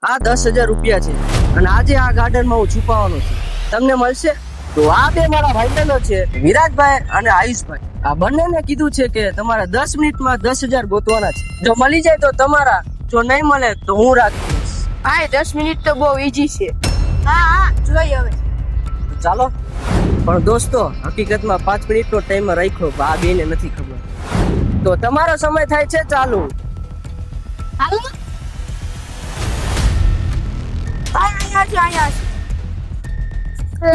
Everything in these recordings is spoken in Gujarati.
આ 10,000 રૂપિયા છે અને આજે આ ગાર્ડનમાં હું છુપાવવાનો છું. તમને મળશે? તો આ બે મારા ભાઈબંધો છે, વિરાજભાઈ અને આયુષભાઈ. આ બંનેને કીધું છે કે તમારે 10 મિનિટમાં 10,000 ગોતવાના છે. જો મળી જાય તો તમારા, જો નહીં મળે તો હું રાખી દઈશ. હા 10 મિનિટ તો બહુ ઈઝી છે. હા જોઈએ હવે. તો ચાલો. પણ દોસ્તો, હકીકતમાં 5 મિનિટનો ટાઈમ રાખ્યો, આ બેને નથી ખબર. તો તમારો સમય થાય છે ચાલુ. હાલો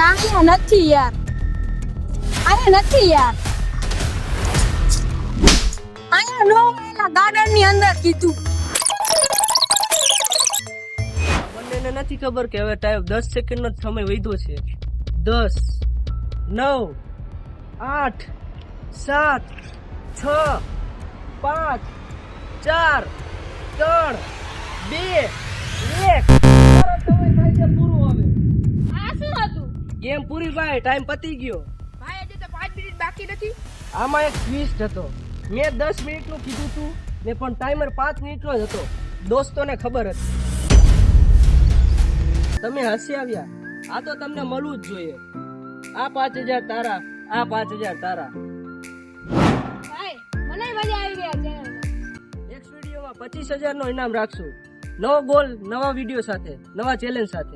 અહીંયા નથી યાર. અહીંયા નથી યાર. અહીંયા નો ગાર્ડન ની અંદર કીધું. બંનેને નથી ખબર કે હવે ટાઈમ 10 સેકન્ડ નો સમય વધ્યો છે. 10, 9, 8, 7, 6, 5, 4, 3, 2, 1. આ શું હતું? ગેમ પૂરી ભાઈ, ટાઈમ પતી ગયો. ભાઈ હજી તો 5 મિનિટ બાકી નથી. આમાં એક ટ્વિસ્ટ હતો. મેં 10 મિનિટનું કીધું હતું ને પણ ટાઈમર 5 મિનિટનો જ હતો. દોસ્તોને ખબર હતી. તમે હસી આવ્યા. આ તો તમને મળવું જ જોઈએ. આ 5,000 તારા, આ 5,000 તારા. ભાઈ મને મજા આવી ગયા છે. નેક્સ્ટ વિડીયોમાં 25,000 નો ઇનામ રાખશું. નવો ગોલ, નવા વિડીયો સાથે, નવા ચેલેન્જ સાથે.